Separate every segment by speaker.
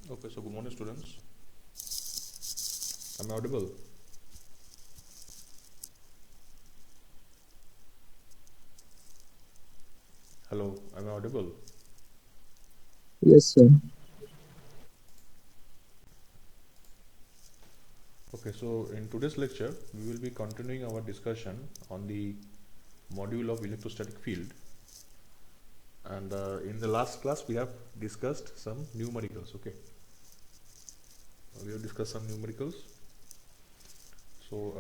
Speaker 1: Okay, so good morning, students. Am I audible? Hello, am I audible?
Speaker 2: Yes, sir.
Speaker 1: Okay, so in today's lecture, we will be continuing our discussion on the module of electrostatic field. And in the last class, we have discussed some numericals. Okay, we have discussed some numericals. So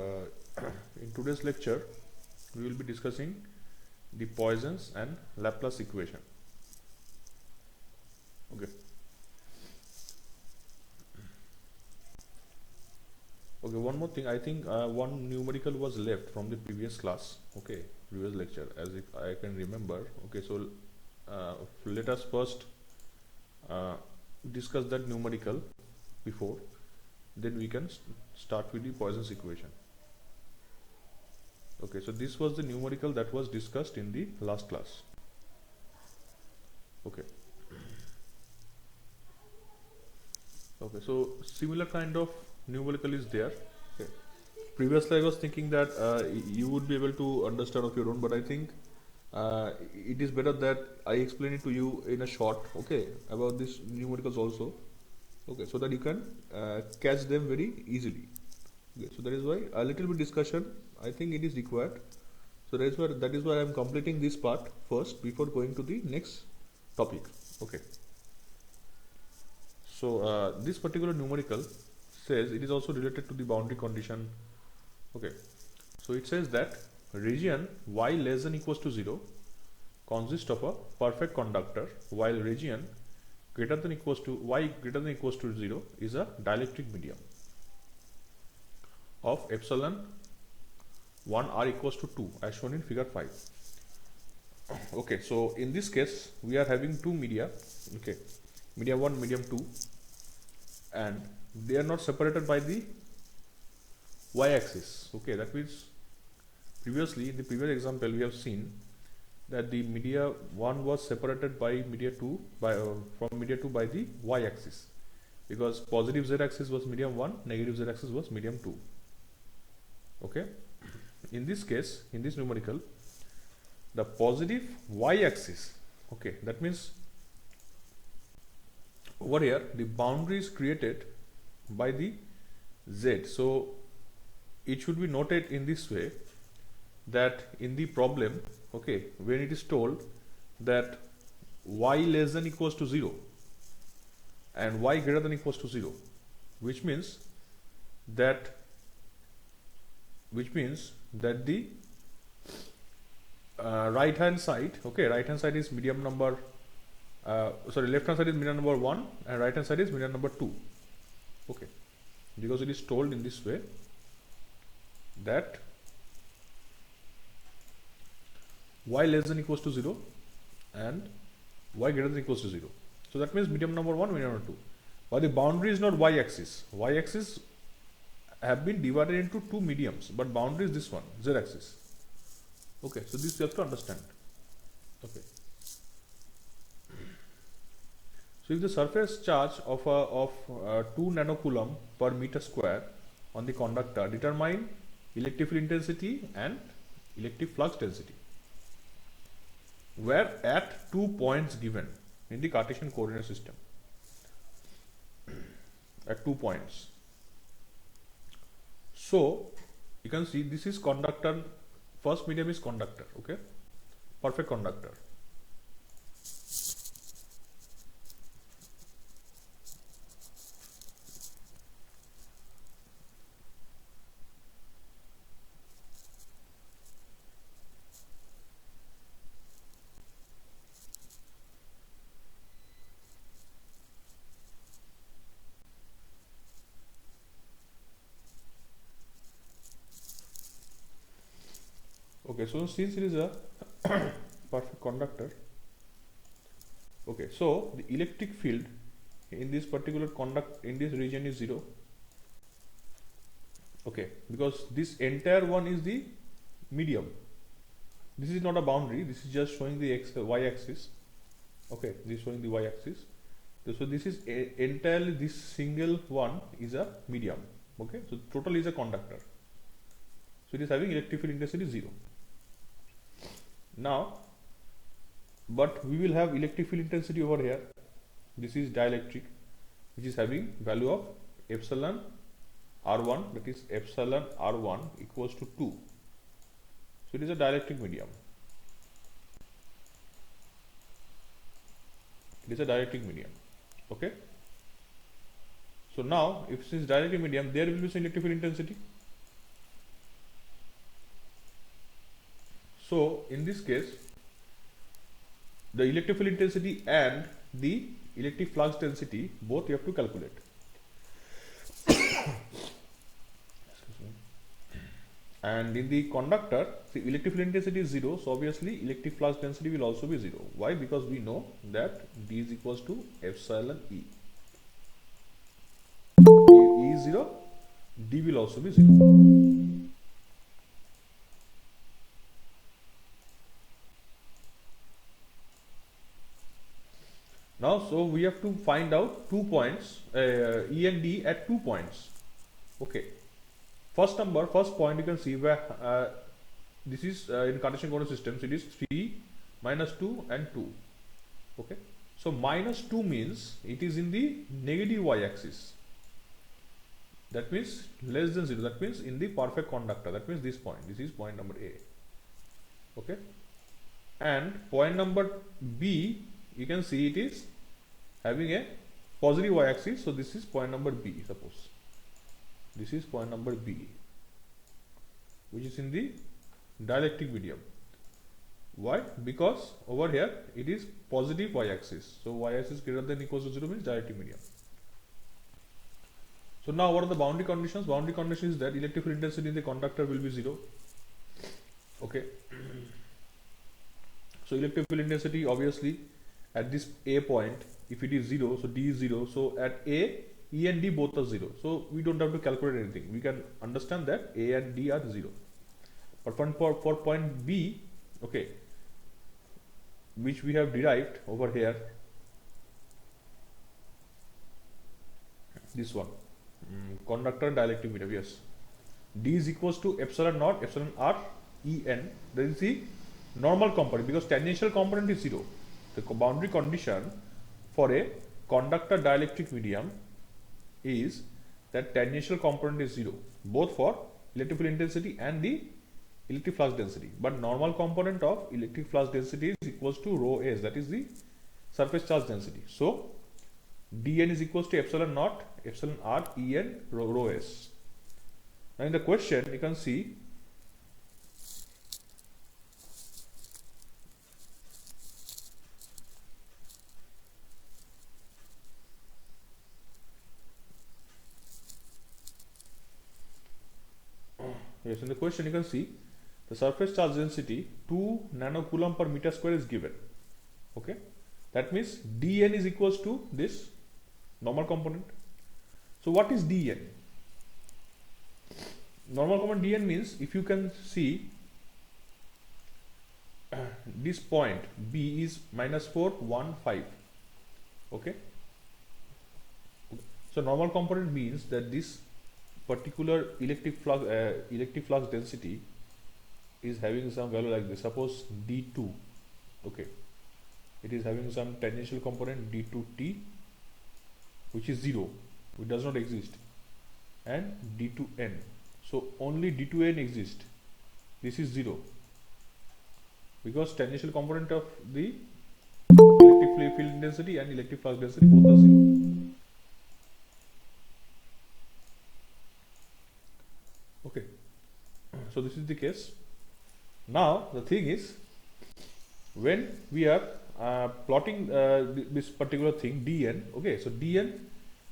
Speaker 1: in today's lecture, we will be discussing the Poisson's and Laplace equation. Okay. Okay, one more thing. I think one numerical was left from the previous class. Okay, previous lecture, as if I can remember. Okay, so let us first uh, discuss that numerical before, then we can start with the Poisson's equation. Okay, so this was the numerical that was discussed in the last class. Okay. Okay, so similar kind of numerical is there. Okay. Previously, I was thinking that you would be able to understand of your own, but I think it is better that I explain it to you in a short. Okay, about this numericals also. Okay, so that you can catch them very easily. Okay, so that is why a little bit discussion I think it is required. So that is why I am completing this part first before going to the next topic. Okay. So this particular numerical says it is also related to the boundary condition. Okay. So it says that region y less than equals to 0 consists of a perfect conductor, while region greater than equals to y greater than equals to 0 is a dielectric medium of epsilon 1 r equals to 2 as shown in figure 5. Okay, so in this case we are having two media. Okay, medium 1, medium 2, and they are not separated by the y-axis. Okay, that means previously in the previous example we have seen that the media 1 was separated by media 2 from media 2 by the y-axis, because positive z-axis was medium 1, negative z-axis was medium 2. Okay, in this case, in this numerical, the positive y-axis, okay, that means over here the boundary is created by the z. So it should be noted in this way that in the problem, okay, when it is told that y less than equals to 0 and y greater than equals to 0, which means that the right hand side, okay, right hand side is medium number left hand side is medium number 1 and right hand side is medium number 2. Okay, because it is told in this way that y less than equals to 0 and y greater than equals to 0. So that means medium number 1, medium number 2. But the boundary is not y-axis. Y-axis have been divided into two mediums, but boundary is this one, z-axis. Okay, so this you have to understand. Okay. So if the surface charge of 2 nanocoulomb per meter square on the conductor determine electric field intensity and electric flux density, where at 2 points given in the Cartesian coordinate system, at 2 points. So you can see this is conductor, first medium is conductor, okay, perfect conductor. Okay, so since it is a perfect conductor, okay, so the electric field in this particular in this region is 0. Okay, because this entire one is the medium. This is not a boundary, this is just showing the y-axis. Okay, this is showing the y-axis. So this is entirely, this single one is a medium. Okay, so total is a conductor. So it is having electric field intensity 0. Now, but we will have electric field intensity over here. This is dielectric, which is having value of epsilon r1, that is epsilon r1 equals to 2. So it is a dielectric medium. It is a dielectric medium. Okay. So now, if it is dielectric medium, there will be some electric field intensity. So in this case, the electric field intensity and the electric flux density both you have to calculate. And in the conductor, the electric field intensity is 0, so obviously electric flux density will also be 0. Why? Because we know that D is equals to epsilon E. E is 0, D will also be 0. Now, so we have to find out 2 points, E and D at 2 points. Okay. First point you can see where this is in Cartesian coordinate systems, it is 3, -2 and 2. Okay. So minus 2 means it is in the negative y-axis. That means less than 0. That means in the perfect conductor. That means this point. This is point number A. Okay. And point number B, you can see it is having a positive y-axis. So this is point number B, suppose. This is point number B, which is in the dielectric medium. Why? Because over here it is positive y-axis. So y-axis greater than equals to 0 means dielectric medium. So now what are the boundary conditions? Boundary condition is that electric field intensity in the conductor will be 0. Okay. So electric field intensity obviously at this A point, if it is 0, so D is 0. So at A, E and D both are 0. So we don't have to calculate anything. We can understand that A and D are 0. But for point B, okay, which we have derived over here, this one, conductor and dielectric medium, yes. D is equals to epsilon naught, epsilon r, E n. That is the normal component, because tangential component is 0. The boundary condition for a conductor dielectric medium is that tangential component is 0, both for electric field intensity and the electric flux density. But normal component of electric flux density is equals to rho s, that is the surface charge density. So dn is equals to epsilon naught, epsilon r, En, rho s. Now in the question you can see yes, in the question you can see the surface charge density 2 nanocoulomb per meter square is given. Okay, that means dn is equals to this normal component. So what is dn? Normal component dn means, if you can see this point B is minus 4, 1, 5. Okay, so normal component means that this particular electric flux density is having some value like this. Suppose d2, okay, it is having some tangential component d2t, which is 0, which does not exist, and d2n. So only d2n exists. This is 0 because tangential component of the electric field density and electric flux density both are 0. Okay, so this is the case. Now the thing is, when we are plotting this particular thing dn, okay, so dn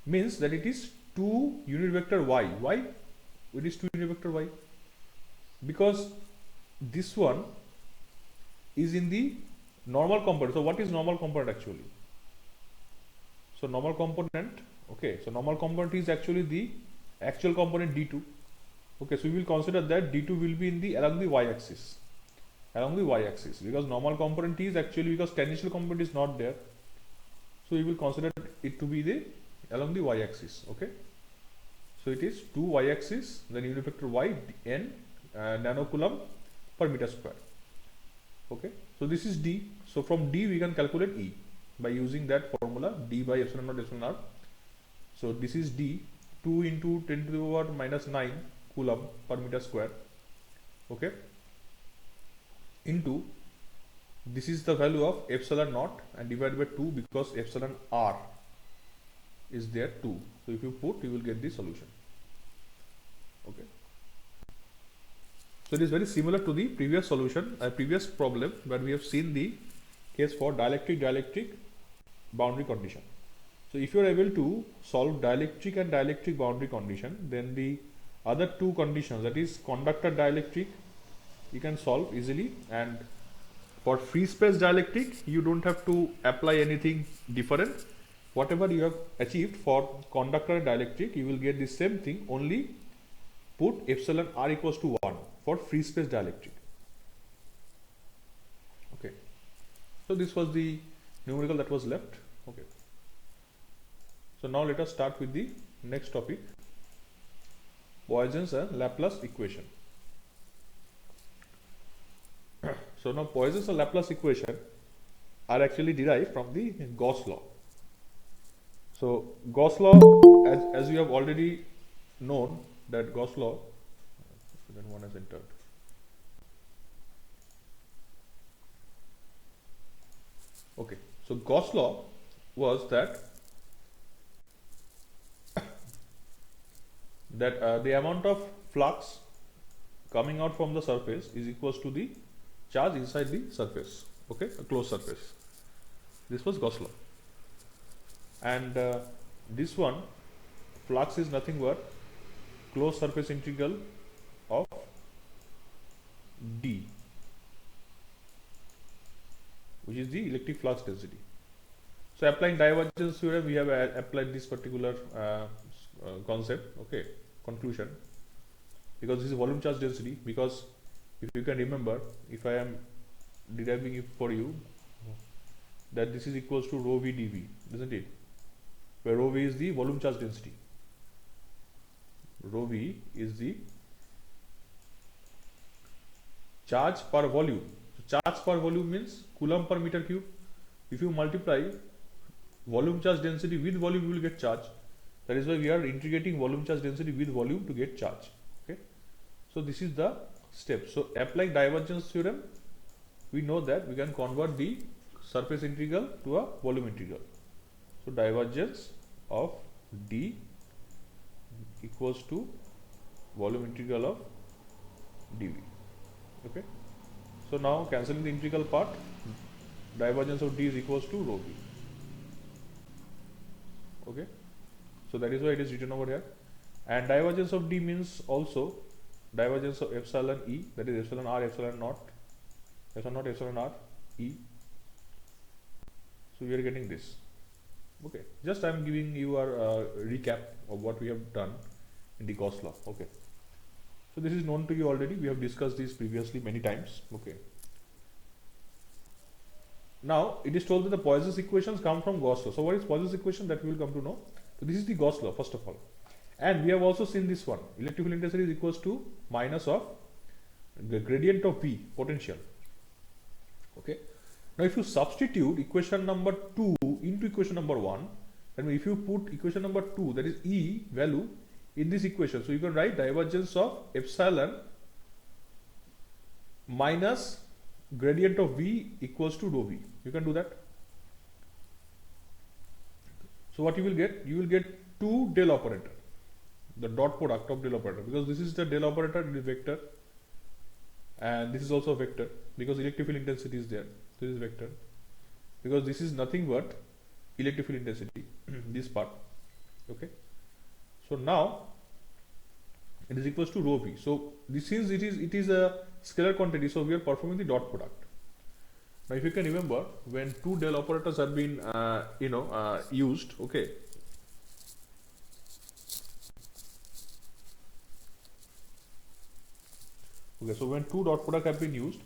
Speaker 1: means that it is 2 unit vector y. Why it is 2 unit vector y? Because this one is in the normal component. So what is normal component actually? So normal component, okay, so normal component is actually the actual component d2. Okay, so we will consider that d2 will be in the along the y-axis, because normal component is actually, because tangential component is not there, so we will consider it to be the along the y-axis. Okay, so it is 2 y-axis, then unit vector y n nanocoulomb per meter square. Okay, so this is d. So from d we can calculate E by using that formula, d by epsilon naught epsilon r. So this is d, 2 into 10 to the power minus 9 coulomb per meter square. Okay, into this is the value of epsilon naught and divided by 2, because epsilon r is there 2. So if you put, you will get the solution. Okay, so it is very similar to the previous solution, previous problem where we have seen the case for dielectric boundary condition. So if you are able to solve dielectric and dielectric boundary condition, then the other two conditions, that is conductor dielectric, you can solve easily, and for free space dielectric you don't have to apply anything different. Whatever you have achieved for conductor dielectric, you will get the same thing, only put epsilon r equals to 1 for free space dielectric. Okay, so this was the numerical that was left. Okay, so now let us start with the next topic, Poisson's and Laplace equation. So now Poisson's and Laplace equation, are actually derived from the Gauss law. So Gauss law, as you have already known that Gauss law, then one has entered. Okay, so Gauss law was that the amount of flux coming out from the surface is equals to the charge inside the surface. Okay, a closed surface. This was Gauss law, and this one, flux is nothing but closed surface integral of d, which is the electric flux density. So applying divergence theorem, we have applied this particular concept, okay, conclusion, because this is volume charge density. Because if you can remember, if I am deriving it for you, that this is equals to rho v dv, isn't it? Where rho v is the volume charge density. Rho v is the charge per volume. So charge per volume means coulomb per meter cube. If you multiply volume charge density with volume, you will get charge. That is why we are integrating volume charge density with volume to get charge. Okay, so this is the step. So applying divergence theorem, we know that we can convert the surface integral to a volume integral. So divergence of d equals to volume integral of dv. Okay, so now cancelling the integral part, divergence of d is equals to rho v. Okay, so that is why it is written over here. And divergence of d means also divergence of epsilon e, that is epsilon r, epsilon naught, epsilon r e. So we are getting this. Okay, just I am giving you a recap of what we have done in the Gauss law. Okay, so this is known to you already. We have discussed this previously many times. Okay, now it is told that the Poisson's equations come from Gauss law. So what is Poisson's equation, that we will come to know. So this is the Gauss law first of all, and we have also seen this one. Electric field intensity is equals to minus of the gradient of V, potential. Okay, now if you substitute equation number 2 into equation number 1, then if you put equation number 2, that is E value, in this equation, so you can write divergence of epsilon minus gradient of V equals to rho V. You can do that. So what you will get? You will get 2 del operator, the dot product of del operator, because this is the del operator, it is vector, and this is also vector because electric field intensity is there. This is vector because this is nothing but electric field intensity, this part. Okay, so now it is equals to rho v. So this is it is a scalar quantity, so we are performing the dot product. Now if you can remember, when 2 del operators have been used, okay, so when 2 dot product have been used,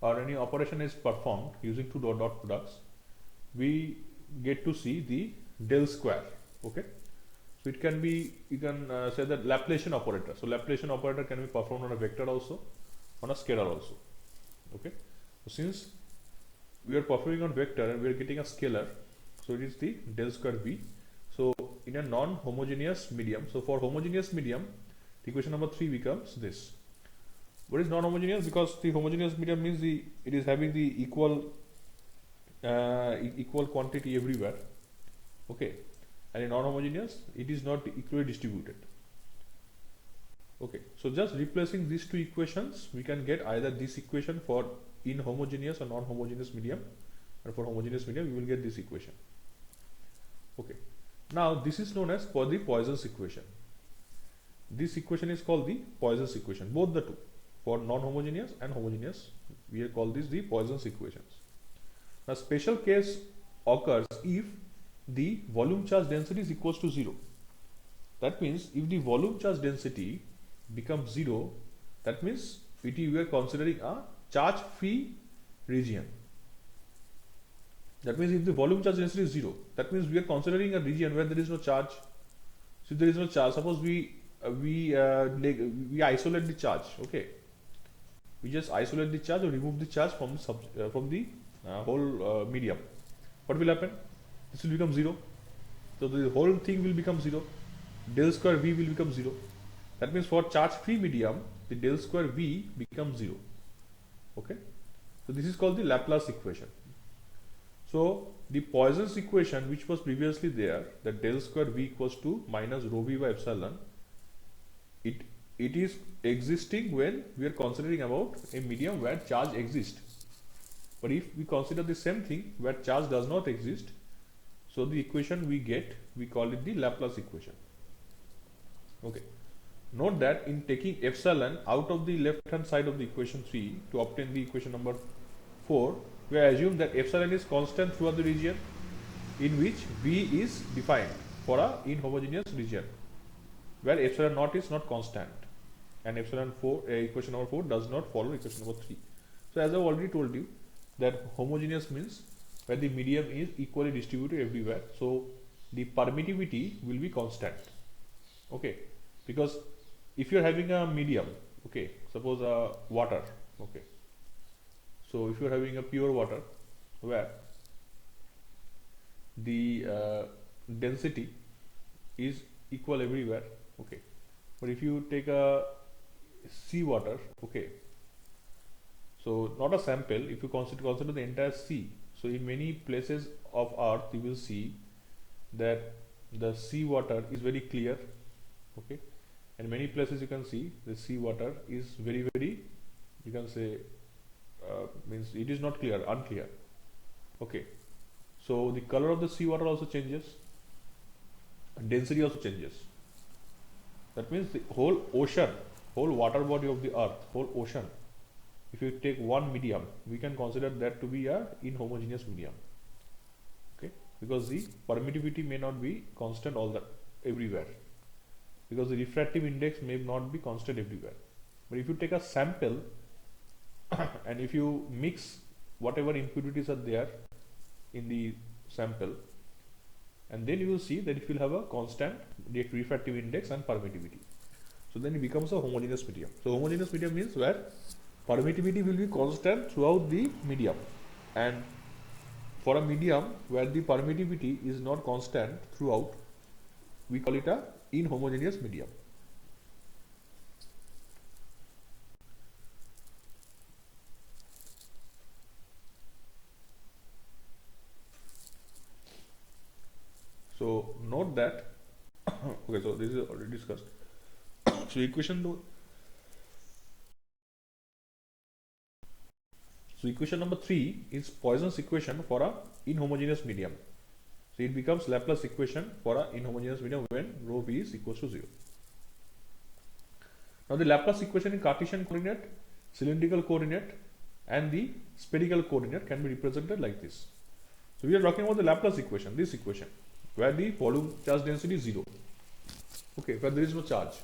Speaker 1: or any operation is performed using 2 dot products, we get to see the del square. Okay, so it can be, you can say that Laplacian operator. So Laplacian operator can be performed on a vector also, on a scalar also. Okay, so since we are performing on vector and we are getting a scalar, so it is the del square V. So in a non-homogeneous medium, so for homogeneous medium, the equation number 3 becomes this. What is non-homogeneous? Because the homogeneous medium means it is having the equal quantity everywhere. Okay, and in non-homogeneous, it is not equally distributed. Okay, so just replacing these 2 equations, we can get either this equation for inhomogeneous or non-homogeneous medium, and for homogeneous medium, we will get this equation. Okay, now this is known as for the Poisson's equation. This equation is called the Poisson's equation, both the two. For non-homogeneous and homogeneous, we call this the Poisson's equations. Now, special case occurs if the volume charge density is equals to 0. That means if the volume charge density becomes 0, that means we are considering a charge-free region. That means if the volume charge density is 0, that means we are considering a region where there is no charge. So if there is no charge, suppose we isolate the charge. Okay, we just isolate the charge or remove the charge from the whole medium, what will happen? This will become 0. So the whole thing will become 0. Del square V will become 0. That means for charge free medium, the del square V becomes 0. Okay. So this is called the Laplace equation. So the Poisson's equation, which was previously there, that del square V equals to minus rho V by epsilon, it is existing when we are considering about a medium where charge exists. But if we consider the same thing where charge does not exist, so the equation we get, we call it the Laplace equation. Okay. Note that in taking epsilon out of the left hand side of the equation 3 to obtain the equation number 4, we assume that epsilon is constant throughout the region in which V is defined for a inhomogeneous region where epsilon naught is not constant, and epsilon 4 equation number 4 does not follow equation number 3. So as I have already told you that homogeneous means where the medium is equally distributed everywhere, so the permittivity will be constant. Okay, because if you are having a medium, okay, suppose water, okay, so if you are having a pure water where the density is equal everywhere, okay, but if you take a sea water, okay, so not a sample, if you consider the entire sea, so in many places of earth you will see that the sea water is very clear, okay, and many places you can see the sea water is very, you can say means it is not clear, unclear. Okay, so the color of the sea water also changes, density also changes. That means the whole ocean, whole water body of the earth, whole ocean, if you take one medium, we can consider that to be a inhomogeneous medium. Okay, because the permittivity may not be constant everywhere, because the refractive index may not be constant everywhere. But if you take a sample and if you mix whatever impurities are there in the sample, and then you will see that it will have a constant refractive index and permittivity. So then it becomes a homogeneous medium. So homogeneous medium means where permittivity will be constant throughout the medium, and for a medium where the permittivity is not constant throughout, we call it a inhomogeneous medium. So note that okay, so this is already discussed. So equation number 3 is Poisson's equation for a inhomogeneous medium. So it becomes Laplace equation for a inhomogeneous medium when rho v is equals to 0. Now the Laplace equation in Cartesian coordinate, cylindrical coordinate and the spherical coordinate can be represented like this. So we are talking about the Laplace equation, this equation, where the volume charge density is 0. Okay, where there is no charge.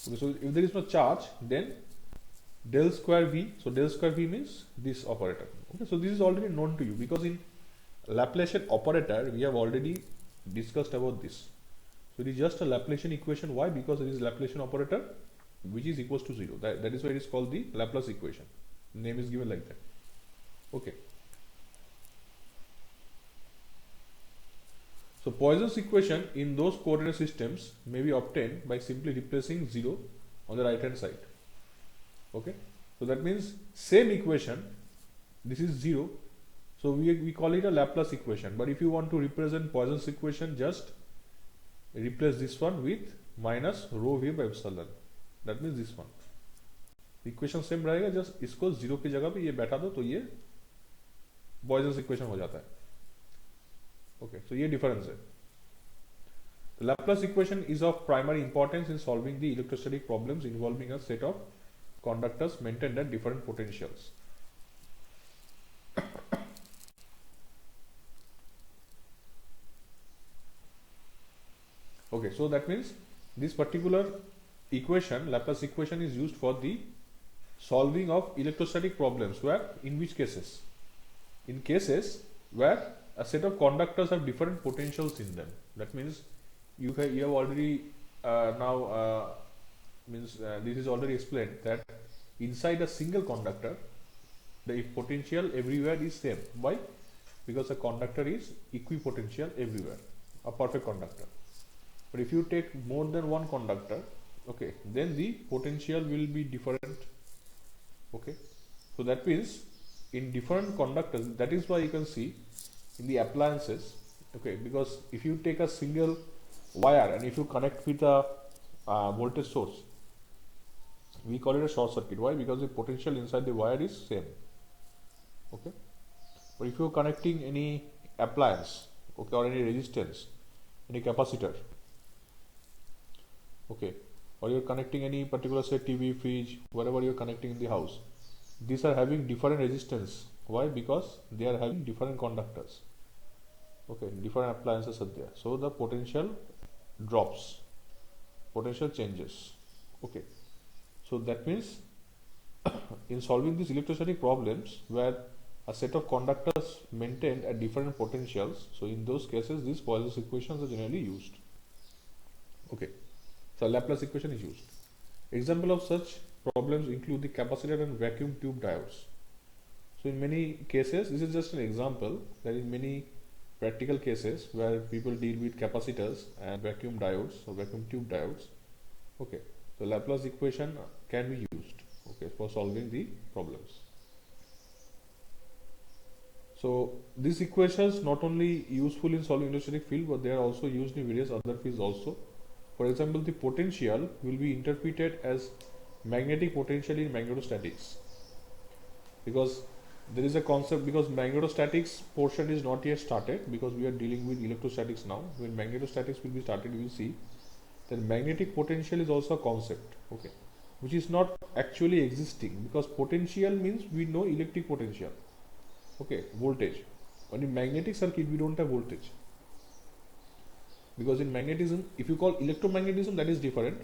Speaker 1: Okay, so if there is no charge, then del square V, so del square V means this operator. Okay, so this is already known to you because in Laplacian operator we have already discussed about this. So it is just a Laplacian equation. Why? Because it is Laplacian operator which is equals to 0. That is why it is called the Laplace equation. The name is given like that. Okay. So Poisson's equation in those coordinate systems may be obtained by simply replacing 0 on the right hand side. Okay. So that means same equation, this is 0. So we call it a Laplace equation. But if you want to represent Poisson's equation, just replace this one with minus rho v by epsilon. That means this one. Equation same रहेगा, just इसको 0 की जगह पे ये बैठा दो तो ये Poisson's इक्वेशन हो जाता है. ओके, सो ये डिफरेंस है. The Laplace equation is of primary importance in solving the electrostatic problems involving a set of conductors maintained at different potentials. Okay, so that means this particular equation, Laplace equation, is used for the solving of electrostatic problems. Where? In which cases? In cases where a set of conductors have different potentials in them. That means you have already now means this is already explained that inside a single conductor the potential everywhere is same. Why? Because a conductor is equipotential everywhere, a perfect conductor. But if you take more than one conductor, okay, then the potential will be different. Okay, so that means in different conductors, that is why you can see in the appliances, okay, because if you take a single wire and if you connect with a voltage source, we call it a short circuit. Why? Because the potential inside the wire is same. Okay, but if you are connecting any appliance, okay, or any resistance, any capacitor, okay, or you're connecting any particular, say, TV, fridge, whatever you're connecting in the house, these are having different resistance. Why? Because they are having different conductors. Okay, different appliances are there, so the potential drops, potential changes. Okay, so that means in solving these electrostatic problems where a set of conductors maintained at different potentials, so in those cases these Poisson's equations are generally used. Okay, so Laplace equation is used. Example of such problems include the capacitor and vacuum tube diodes. So in many cases, this is just an example, that in many practical cases where people deal with capacitors and vacuum diodes or vacuum tube diodes, okay, so Laplace equation can be used, okay, for solving the problems. So these equations not only useful in solving electrostatic field, but they are also used in various other fields also. For example, the potential will be interpreted as magnetic potential in magnetostatics, because there is a concept, because magnetostatics portion is not yet started, because we are dealing with electrostatics now. When magnetostatics will be started, we will see that magnetic potential is also a concept, okay, which is not actually existing, because potential means we know electric potential, okay, voltage, but in magnetic circuit we don't have voltage, because in magnetism, if you call electromagnetism, that is different,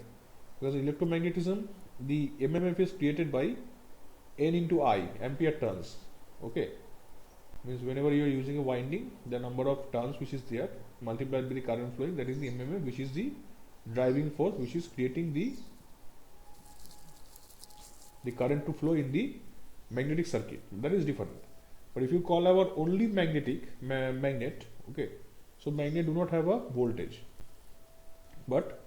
Speaker 1: because in electromagnetism the MMF is created by N into I, ampere turns. Okay, means whenever you are using a winding, the number of turns which is there multiplied by the current flowing, that is the MMF, which is the driving force which is creating the current to flow in the magnetic circuit. That is different. But if you call our only magnet, okay, so magnet do not have a voltage, but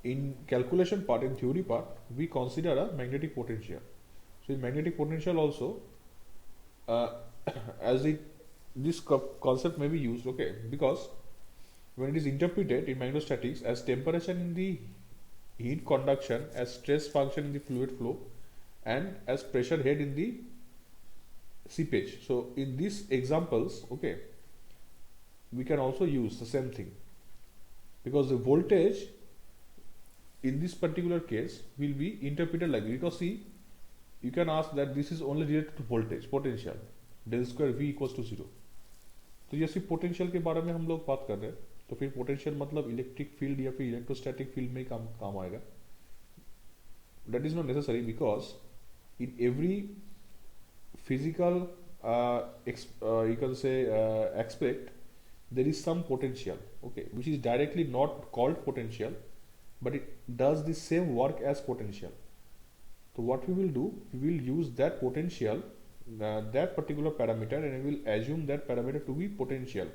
Speaker 1: in calculation part, in theory part, we consider a magnetic potential. So in magnetic potential also, as this concept may be used, okay, because when it is interpreted in magnetostatics as temperature in the heat conduction, as stress function in the fluid flow, and as pressure head in the seepage. So in these examples, okay, we can also use the same thing, because the voltage in this particular case will be interpreted like this. Because see, you can ask that this is only related to voltage, potential, del square V equals to 0. तो जैसे potential के बारे में हम लोग बात कर रहे हैं, तो फिर पोटेंशियल मतलब इलेक्ट्रिक फील्ड या फिर इलेक्ट्रोस्टैटिक फील्ड में काम आएगा. That is not necessary, because in every physical you can say aspect, there is some potential, okay, which is directly not called potential, but it does the same work as potential. So what we will do, we will use that potential, that particular parameter, and we will assume that parameter to be potential,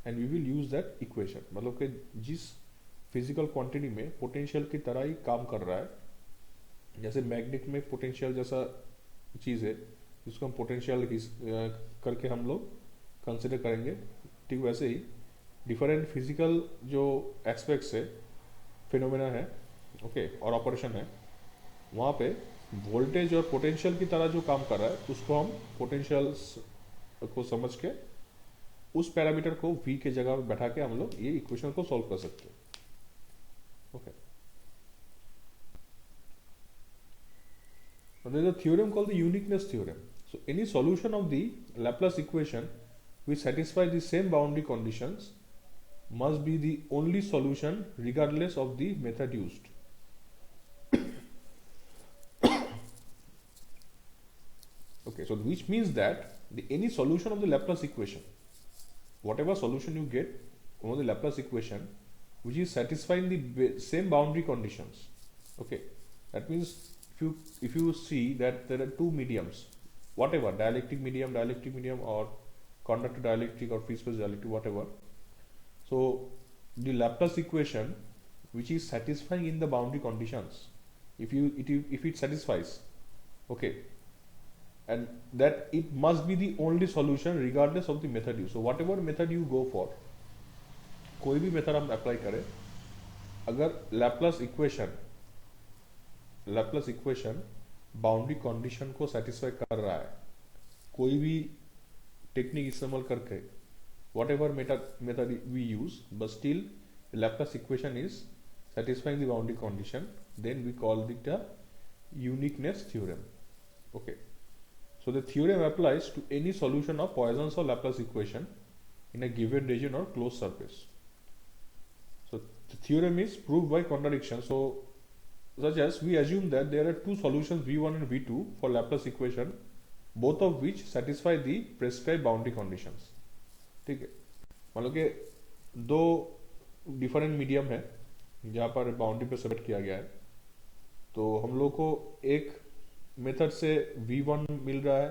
Speaker 1: and we will use that equation. मतलब कि जिस physical quantity में potential की तरह ही काम कर रहा है, जैसे मैग्नेट में पोटेंशियल जैसा चीज़ है जिसको हम पोटेंशियल करके हम लोग कंसिडर करेंगे, ठीक वैसे ही डिफरेंट फिजिकल जो एस्पेक्ट्स है, फिनोमेना है, ओके, और ऑपरेशन है, वहाँ पे वोल्टेज और पोटेंशियल की तरह जो काम कर रहा है उसको हम पोटेंशियल को समझ के उस पैरामीटर को v के जगह पे बैठा के हम लोग ये इक्वेशन को सॉल्व कर सकते हैं. Okay, there is a theorem called the uniqueness theorem. So any solution of the Laplace equation which satisfy the same boundary conditions must be the only solution regardless of the method used. Okay, so which means that any solution of the Laplace equation, whatever solution you get from the Laplace equation, which is satisfying the same boundary conditions, Okay, that means if you see that there are two mediums, whatever dielectric medium, or conductor dielectric or free space dielectric, whatever. So the Laplace equation which is satisfying in the boundary conditions, if it satisfies, okay, and that it must be the only solution regardless of the method use. So whatever method you go for, कोई भी method हम apply करें, अगर Laplace equation boundary condition को satisfy कर रहा है, कोई भी टेक्निक इस्तेमाल करके, whatever method we use, but still the Laplace equation is satisfying the boundary condition, then we call it a uniqueness theorem. Okay, so the theorem applies to any solution of Poisson's or Laplace equation in a given region or closed surface. So the theorem is proved by contradiction. So such as we assume that there are two solutions v1 and v2 for Laplace equation, both of which satisfy the prescribed boundary conditions. ठीक है, मान लो कि दो different medium है जहाँ पर boundary पे set किया गया है, तो हम लोग को एक मेथड से v1 मिल रहा है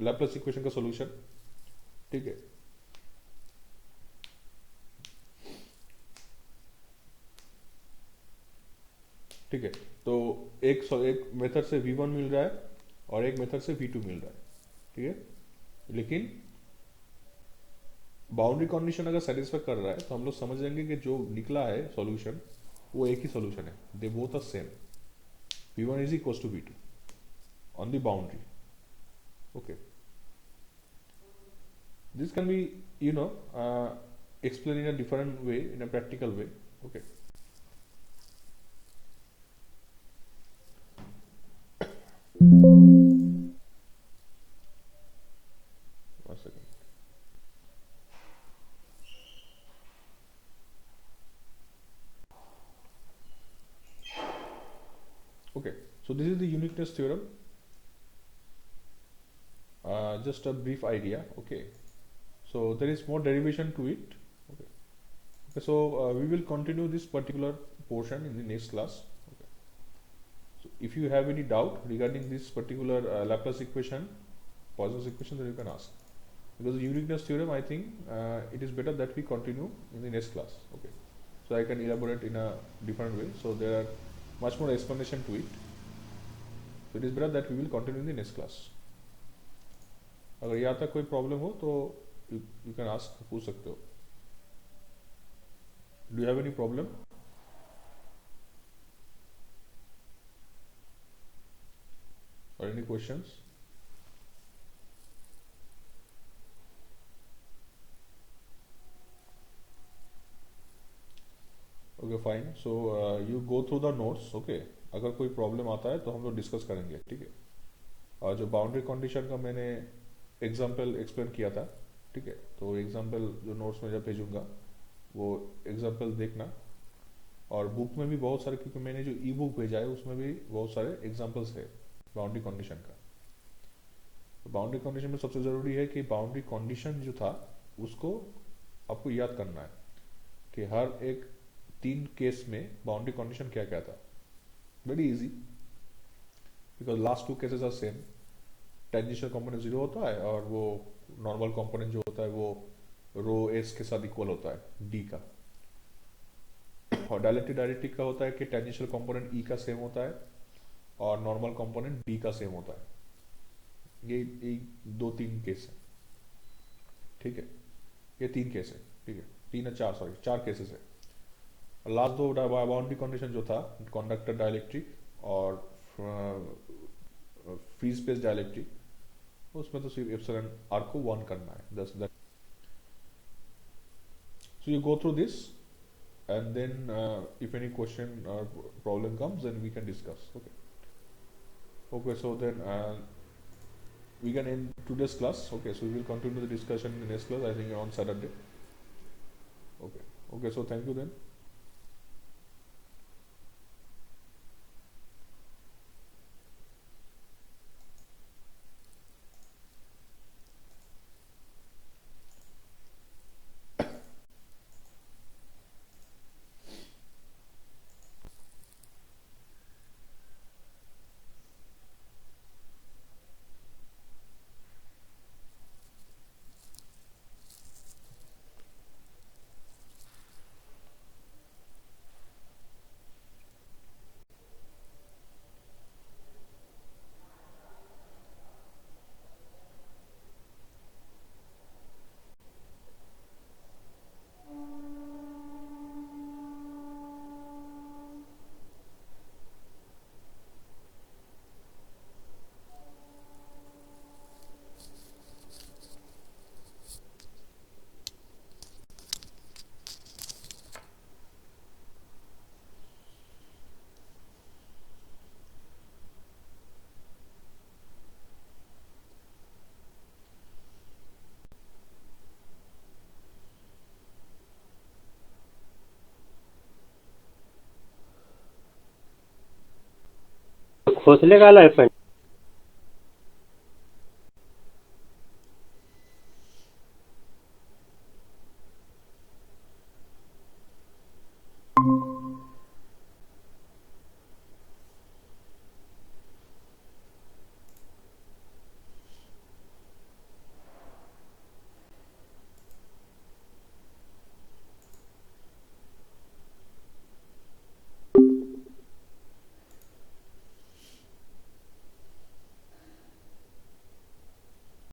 Speaker 1: लैप्लास इक्वेशन का सॉल्यूशन, ठीक है, ठीक है, तो एक मेथड से v1 मिल रहा है और एक मेथड से v2 मिल रहा है, ठीक है, लेकिन बाउंड्री कंडीशन अगर सेटिस्फाई कर रहा है तो हम लोग समझ जाएंगे कि जो निकला है सॉल्यूशन वो एक ही सॉल्यूशन है, they both are same, v1 is equals to v2 on the boundary. Okay, this can be explained in a different way, in a practical way. Okay, one second. Okay, so this is the uniqueness theorem. Just a brief idea. Okay, so there is more derivation to it. Okay, okay, so we will continue this particular portion in the next class. Okay, so if you have any doubt regarding this particular Laplace equation, Poisson's equation, then you can ask. Because the uniqueness theorem, I think it is better that we continue in the next class. Okay, so I can elaborate in a different way. So there are much more explanation to it. So it is better that we will continue in the next class. अगर यहाँ तक कोई problem हो तो you can ask, पूछ सकते हो. Do you have any problem? Or any questions? Okay, fine. So you go through the notes. Okay, अगर कोई प्रॉब्लम आता है तो हम लोग डिस्कस करेंगे, ठीक है. और जो बाउंड्री कंडीशन का मैंने एग्जाम्पल एक्सप्लेन किया था, ठीक है, तो एग्जाम्पल जो नोट्स में जब भेजूंगा वो एग्जाम्पल देखना, और बुक में भी बहुत सारे, क्योंकि मैंने जो ई बुक भेजा है उसमें भी बहुत सारे एग्जाम्पल्स है बाउंड्री कंडीशन का. तो बाउंड्री कंडीशन में सबसे ज़रूरी है कि बाउंड्री कंडीशन जो था उसको आपको याद करना है कि हर एक 3 केस में बाउंड्री कंडीशन क्या क्या था. Very easy, because last 2 cases are same. Tangential component 0 होता है और वो नॉर्मल कंपोनेंट जो होता है वो रो एस के साथ इक्वल होता है डी का, और डायलेक्ट्रिक का होता है कि टेंजेंशियल कंपोनेंट ई का सेम होता है और नॉर्मल कंपोनेंट डी का सेम होता है. ये 2-3 केस है, ठीक है, ये 3 केस है, ठीक है, 3 या 4, सॉरी 4 केसेस है. लास्ट 2 बाउंड्री कंडीशन जो था कंडक्टर डायलेक्ट्रिक और फ्री स्पेस डायलेक्ट्रिक, उसमें तो सिर्फ एप्सिलॉन आर को 1 करना है. दस that. So you go through this and then if any question or problem comes then we can discuss. Okay, so then we can end today's class. Okay, so we will continue the discussion in the next class, I think on Saturday. Okay, so thank you then.
Speaker 3: खोसले का आलाय पण